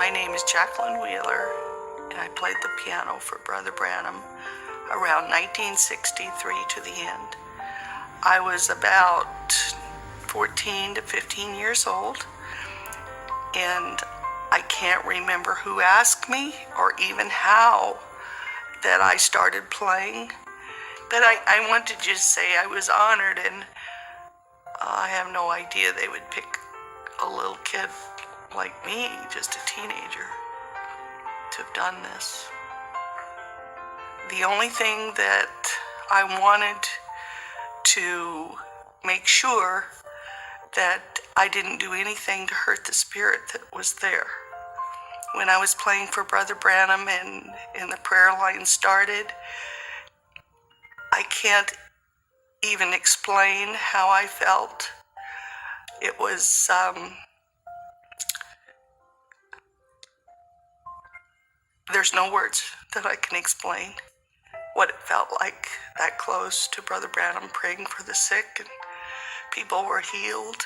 My name is Jaqueline Wheeler, and I played the piano for Brother Branham around 1963 to the end. I was about 14 to 15 years old, and I can't remember who asked me or even how that I started playing, but I want to just say I was honored, and I have no idea they would pick a little kid like me, just a teenager, to have done this. The only thing that I wanted to make sure that I didn't do anything to hurt the spirit that was there. When I was playing for Brother Branham and the prayer line started, I can't even explain how I felt. It was there's no words that I can explain what it felt like that close to Brother Branham praying for the sick and people were healed.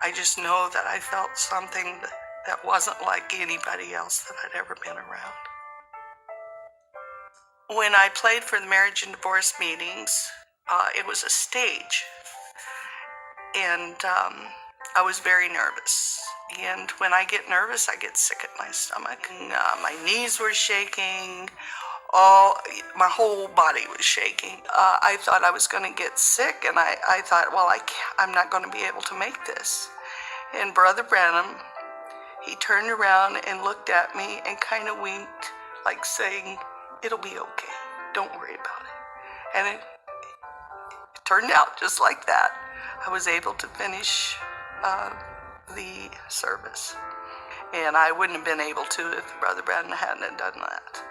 I just know that I felt something that wasn't like anybody else that I'd ever been around. When I played for the marriage and divorce meetings, it was a stage, and I was very nervous. And when I get nervous, I get sick at my stomach. And, my knees were shaking. My whole body was shaking. I thought I was going to get sick, and I thought, well, I'm not going to be able to make this. And Brother Branham, he turned around and looked at me and kind of winked, like saying, "It'll be okay. Don't worry about it." And it turned out just like that. I was able to finish the service. And I wouldn't have been able to if Brother Branham hadn't done that.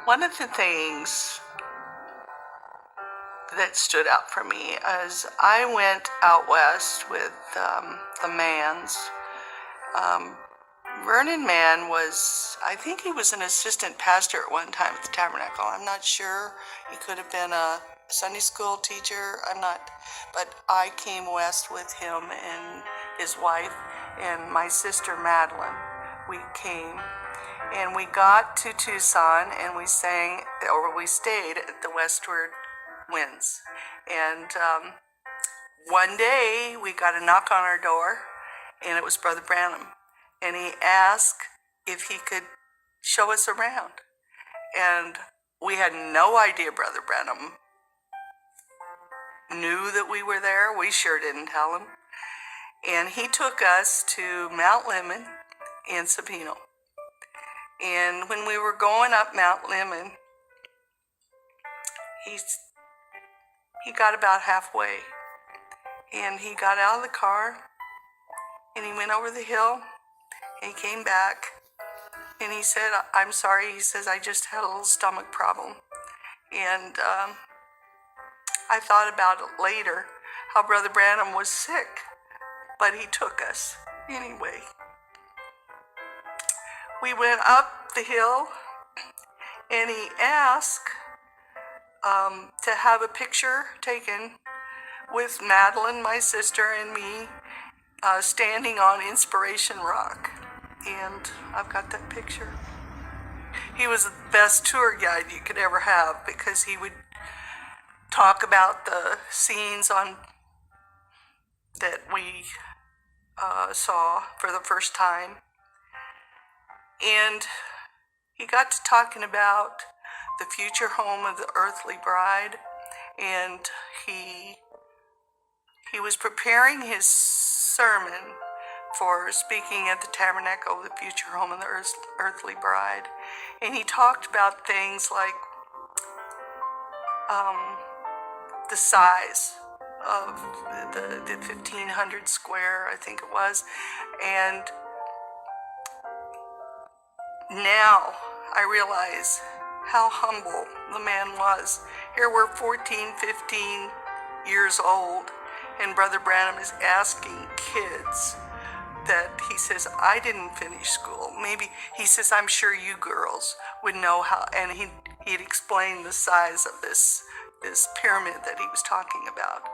One of the things that stood out for me is I went out west with the Manns. Vernon Mann was, I think he was an assistant pastor at one time at the Tabernacle. I'm not sure. He could have been a Sunday school teacher. I'm not, but I came west with him and his wife and my sister Madeline. We came and we got to Tucson and we stayed at the Westward Winds. And one day we got a knock on our door, and it was Brother Branham. And he asked if he could show us around. And we had no idea Brother Branham knew that we were there. We sure didn't tell him. And he took us to Mount Lemmon and Sabino. And when we were going up Mount Lemmon, he got about halfway. And he got out of the car, and he went over the hill, and he came back, and he said, "I'm sorry," he says, "I just had a little stomach problem." And I thought about it later, how Brother Branham was sick, but he took us anyway. We went up the hill, and he asked to have a picture taken with Madeline, my sister, and me standing on Inspiration Rock. And I've got that picture. He was the best tour guide you could ever have, because he would talk about the scenes that we saw for the first time. And he got to talking about the future home of the earthly bride, and he was preparing his sermon for speaking at the Tabernacle of the future home of the earthly bride. And he talked about things like the size of the 1,500 square, I think it was. And now I realize how humble the man was. Here we're 14, 15 years old, and Brother Branham is asking kids that, he says, "I didn't finish school." Maybe, he says, "I'm sure you girls would know how," and he'd explain the size of this pyramid that he was talking about.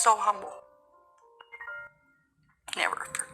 so humble. Never forget.